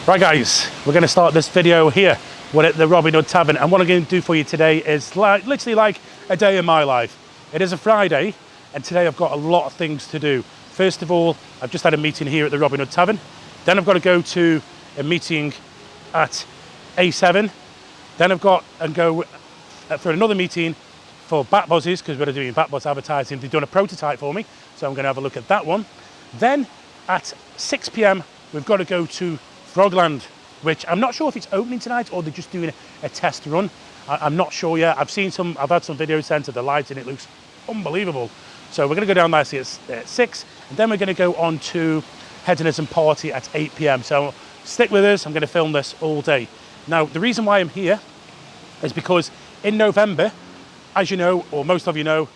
Right guys, we're going to start this video here. We're at the Robin Hood Tavern, and what I'm going to do for you today is literally like a day in my life. It is a Friday, and today I've got a lot of things to do. First of all, I've just had a meeting here at the Robin Hood Tavern. Then I've got to go to a meeting at A7. Then I've got to go for another meeting for Baht buses, because we're doing Baht bus advertising. They've done a prototype for me, so I'm going to have a look at that one. Then at 6 p.m, we've got to go to Frogland, which I'm not sure if it's opening tonight or they're just doing a test run. I'm not sure yet. I've had some videos sent of the lights and it looks unbelievable. So we're going to go down there at 6, and then we're going to go on to Hedonism Party at 8 p.m. So stick with us. I'm going to film this all day. Now, the reason why I'm here is because in November, as you know, or most of you know,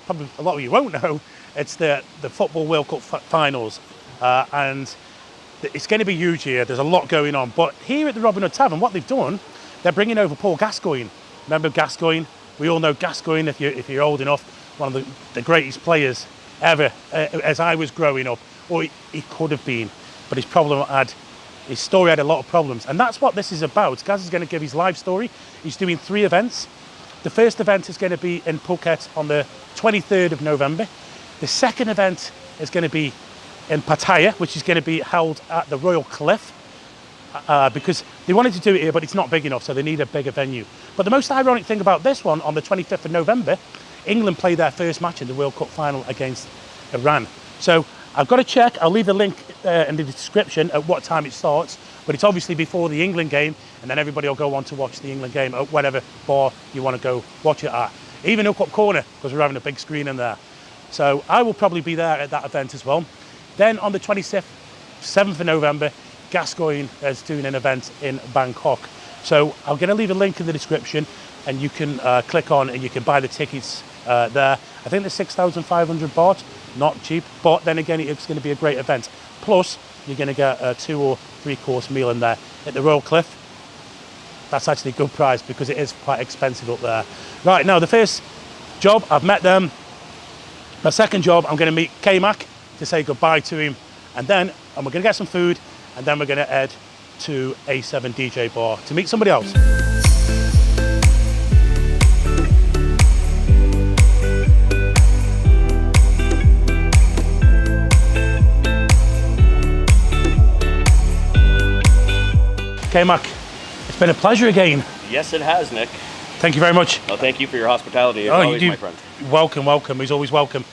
probably a lot of you won't know, it's the Football World Cup finals, and it's going to be huge here. There's a lot going on. But here at the Robin Hood Tavern, what they've done, they're bringing over Paul Gascoigne. Remember Gascoigne? We all know Gascoigne if you're old enough. One of the greatest players ever as I was growing up. Or he could have been. But his story had a lot of problems. And that's what this is about. Gaz is going to give his life story. He's doing 3 events. The first event is going to be in Phuket on the 23rd of November. The second event is going to be in Pattaya, which is going to be held at the Royal Cliff, because they wanted to do it here, but it's not big enough, so they need a bigger venue. But the most ironic thing about this one, on the 25th of November, England play their first match in the World Cup final against Iran. So I've got to check. I'll leave a link in the description at what time it starts, but it's obviously before the England game, and then everybody will go on to watch the England game at whatever bar you want to go watch it at. Even Hook Up Corner, because we're having a big screen in there. So I will probably be there at that event as well. Then on the 7th of November, Gascoigne is doing an event in Bangkok. So I'm going to leave a link in the description, and you can click on and you can buy the tickets there. I think they're 6,500 baht, not cheap, but then again, it's going to be a great event. Plus, you're going to get a 2 or 3 course meal in there at the Royal Cliff. That's actually a good price because it is quite expensive up there. Right, now the first job, I've met them. My second job, I'm going to meet K-Mac to say goodbye to him, and we're going to get some food, and then we're going to head to A7 DJ bar to meet somebody else. K-Mac, it's been a pleasure again. Yes, it has, Nick. Thank you very much. Well, thank you for your hospitality. Always, my friend. Welcome. He's always welcome.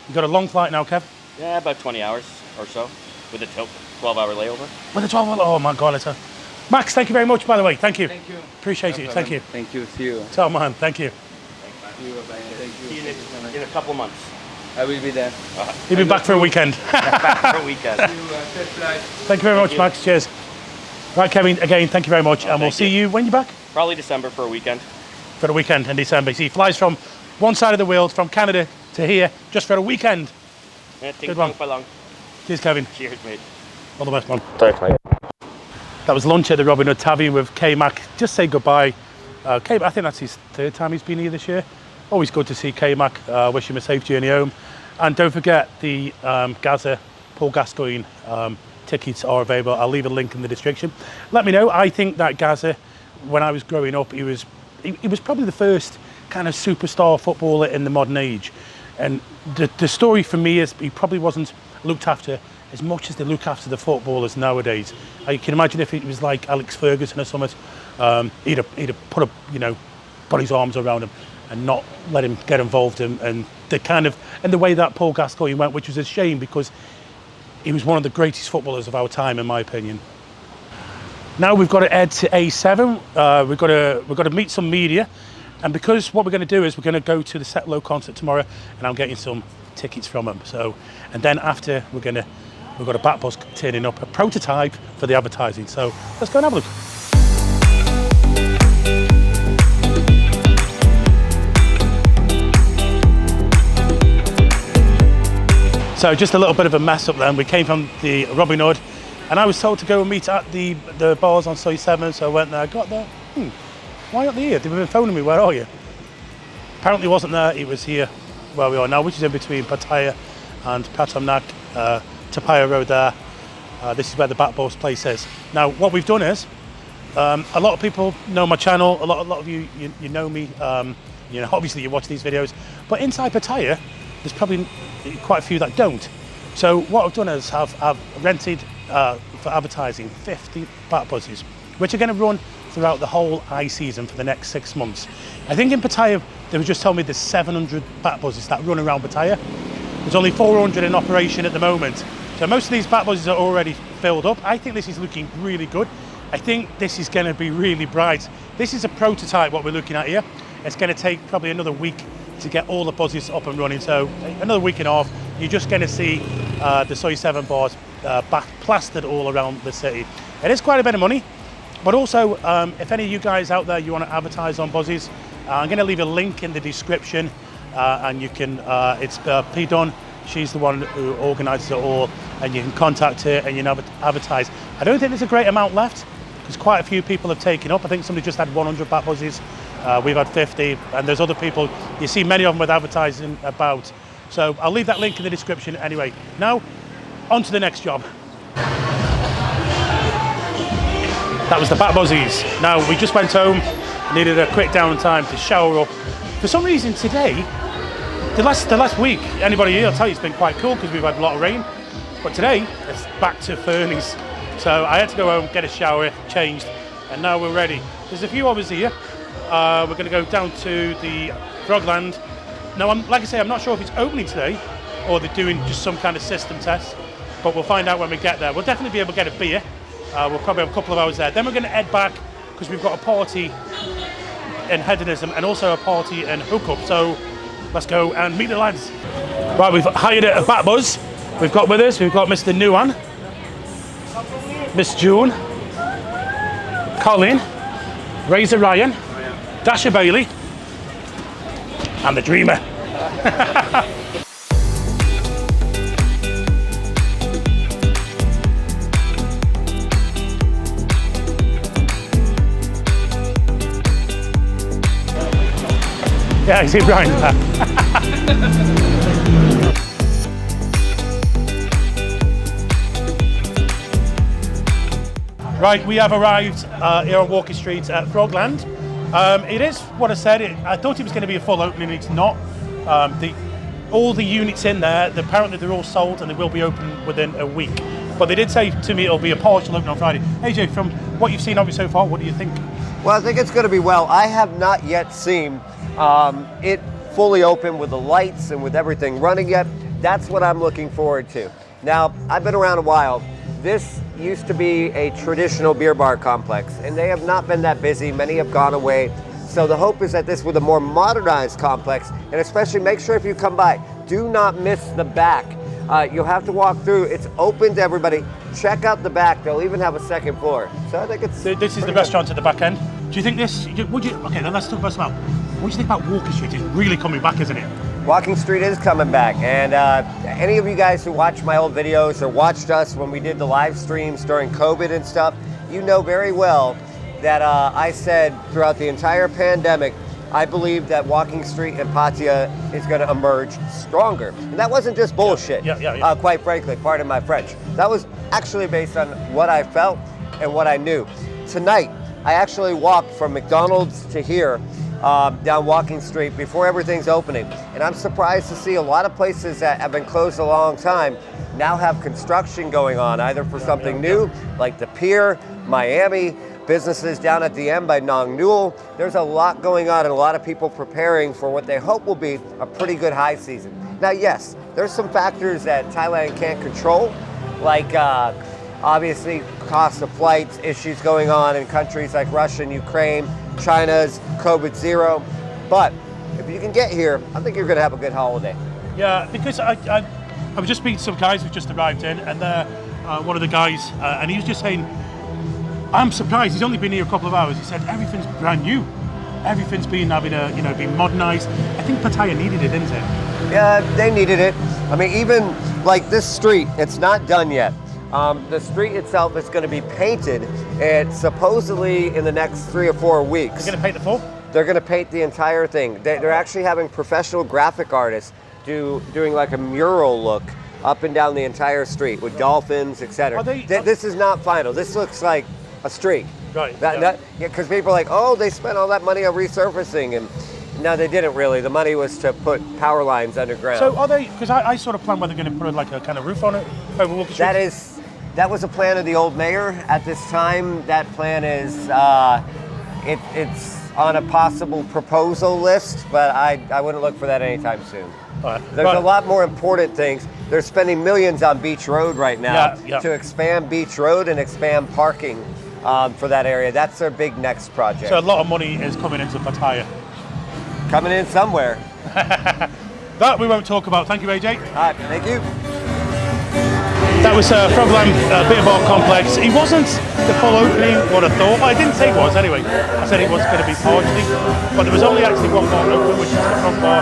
You got a long flight now, Kev? Yeah, about 20 hours or so, with a 12-hour layover. With a 12-hour? Oh my God, Max, thank you very much, by the way. Thank you. Thank you. Appreciate it. Thank you. Thank you. See you. Ciao, man. Thank you. See you. See you in a couple months. I will be there. You'll be back for a weekend. Back for a weekend. See you, safe flight. Thank you very much, Max. Cheers. Right, Kevin, again, thank you very much. And we'll see you when you're back? Probably December for a weekend. For a weekend in December. See, he flies from one side of the world, from Canada to here, just for a weekend. Good one. Cheers, Kevin. Cheers, mate. All the best, man. Thanks, mate. That was lunch at the Robin Hood Tavern with K-Mac. Just say goodbye. I think that's his 3rd time he's been here this year. Always good to see K-Mac. Wish him a safe journey home. And don't forget the Paul Gascoigne tickets are available. I'll leave a link in the description. Let me know. I think that Gaza, when I was growing up, he was probably the first kind of superstar footballer in the modern age. And the story for me is he probably wasn't looked after as much as they look after the footballers nowadays. I can imagine if it was like Alex Ferguson or something, he'd have put his arms around him and not let him get involved in the way that Paul Gascoigne went, which was a shame because he was one of the greatest footballers of our time, in my opinion. Now we've got to head to A7. We've got to meet some media, and because what we're going to do is we're going to go to the Set Low concert tomorrow, and I'm getting some tickets from him. So, and then after we've got a Baht bus turning up, a prototype for the advertising. So let's go and have a look. So just a little bit of a mess up then. We came from the Robin Hood, and I was told to go and meet at the bars on Soy 7, so I went there, got there. Why aren't they here? They've been phoning me, where are you? Apparently wasn't there, it was here where we are now, which is in between Pattaya and Pattaya, Tapaya Road there. This is where the Baht Boss place is. Now, what we've done is, a lot of people know my channel. A lot of you know me. You know, obviously you watch these videos. But inside Pattaya, there's probably quite a few that don't. So what I've done is I've rented for advertising 50 Baht buses, which are going to run throughout the whole high season for the next 6 months. I think in Pattaya, they were just telling me there's 700 Baht buses that run around Pattaya. There's only 400 in operation at the moment. So most of these Baht buses are already filled up. I think this is looking really good. I think this is going to be really bright. This is a prototype, what we're looking at here. It's going to take probably another week to get all the buses up and running. So another week and a half, you're just going to see the Soy 7 bars plastered all around the city. It is quite a bit of money, but also if any of you guys out there, you want to advertise on buses, I'm going to leave a link in the description and you can, it's P. Dunn. She's the one who organises it all, and you can contact her and you can advertise. I don't think there's a great amount left because quite a few people have taken up. I think somebody just had 100 Baht buses. We've had 50, and there's other people. You see many of them with advertising about. So I'll leave that link in the description anyway. Now, on to the next job. That was the Baht buses. Now, we just went home, needed a quick downtime to shower up. For some reason today, the last week, anybody here will tell you it's been quite cool because we've had a lot of rain. But today, it's back to Fernies. So I had to go home, get a shower, changed, and now we're ready. There's a few of us here. We're going to go down to the Frogland. Now, like I say, I'm not sure if it's opening today or they're doing just some kind of system test, but we'll find out when we get there. We'll definitely be able to get a beer. We'll probably have a couple of hours there. Then we're going to head back because we've got a party in Hedonism and also a party in Hookup. So let's go and meet the lads. Right, we've hired a Baht bus. We've got with us, we've got Mr. Nuan, Miss June, Colin, Razor Ryan, Dasha Bailey, and the Dreamer. Yeah, I see Brian there. Right, we have arrived here on Walking Street at Frogland. It is what I said. I thought it was going to be a full opening. It's not. All the units in there, apparently they're all sold and they will be open within a week. But they did say to me it'll be a partial open on Friday. AJ, from what you've seen of it so far, what do you think? Well, I think it's going to be well. I have not yet seen it fully open with the lights and with everything running yet. That's what I'm looking forward to. Now, I've been around a while. This used to be a traditional beer bar complex, and they have not been that busy. Many have gone away. So the hope is that this with a more modernized complex, and especially make sure if you come by, do not miss the back. You'll have to walk through. It's open to everybody. Check out the back. They'll even have a second floor. So I think it's This is the restaurant at the back end. Do you think this, okay, then let's talk about smell. What do you think about Walking Street? It's really coming back, isn't it? Walking Street is coming back, and any of you guys who watch my old videos or watched us when we did the live streams during COVID and stuff, you know very well that I said throughout the entire pandemic, I believe that Walking Street and Pattaya is going to emerge stronger. And that wasn't just bullshit, Yeah. Quite frankly, pardon my French. That was actually based on what I felt and what I knew. Tonight, I actually walked from McDonald's to here, down Walking Street before everything's opening. And I'm surprised to see a lot of places that have been closed a long time now have construction going on, either for something new, like the pier, Miami, businesses down at the end by Nong Nul. There's a lot going on and a lot of people preparing for what they hope will be a pretty good high season. Now, yes, there's some factors that Thailand can't control, like obviously cost of flights, issues going on in countries like Russia and Ukraine, China's COVID zero. But if you can get here, I think you're going to have a good holiday. Yeah, because I was just speaking to some guys who've just arrived in, and one of the guys, and he was just saying, I'm surprised, he's only been here a couple of hours. He said everything's brand new. Everything's been been modernized. I think Pattaya needed it, didn't it? Yeah, they needed it. I mean, even like this street, it's not done yet. The street itself is going to be painted. It's supposedly in the next 3 or 4 weeks. They're going to paint the full? They're going to paint the entire thing. They're actually having professional graphic artists doing like a mural look up and down the entire street with dolphins, etc. This is not final. This looks like a streak. Right. Because people are like, oh, they spent all that money on resurfacing, and no, they didn't really. The money was to put power lines underground. So are they? Because I sort of plan whether they're going to put like a kind of roof on it over Walker Street. That was a plan of the old mayor at this time. That plan is it's on a possible proposal list, but I wouldn't look for that anytime soon. There's a lot more important things. They're spending millions on Beach Road right now to expand Beach Road and expand parking for that area. That's their big next project. So a lot of money is coming into Pattaya. Coming in somewhere. That we won't talk about. Thank you, AJ. All right, thank you. That was Frogland Beer Bar Complex. It wasn't the full opening, what I thought. Well, I didn't say it was anyway. I said it was going to be partially. But there was only actually one bar open, which is the front bar.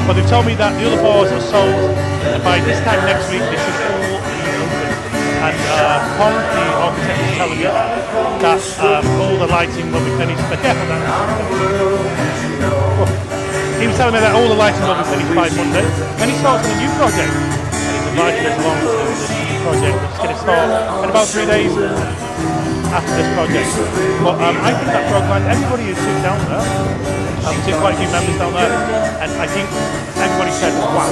But they've told me that the other bars are sold. And by this time next week, they should all be open. And Pong, the architect, is telling me that all the lighting will be finished. But careful now. He was telling me that all the lighting will be finished by Monday. Then he starts on a new project. And he's invited us along to this new project, which is going to start in about 3 days after this project. But I think that Frogland, everybody is sitting down there. I've seen quite a few members down there. And I think everybody said, wow,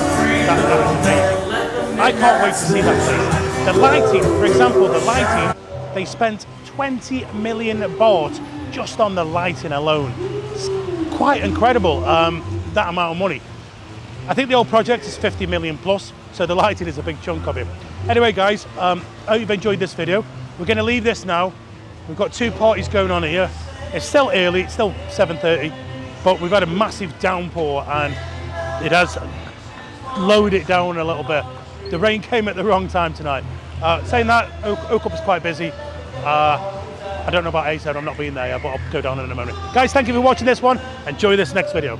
that is amazing. I can't wait to see that place. The lighting, for example, they spent 20 million baht just on the lighting alone. It's quite incredible, that amount of money. I think the whole project is 50 million plus, so the lighting is a big chunk of it. Anyway, guys, I hope you've enjoyed this video. We're going to leave this now. We've got 2 parties going on here. It's still early, it's still 7:30, but we've had a massive downpour and it has lowered it down a little bit. The rain came at the wrong time tonight. Saying that, Okup is quite busy. I don't know about ASAD, I'm not being there yet, but I'll go down in a moment. Guys, thank you for watching this one. Enjoy this next video.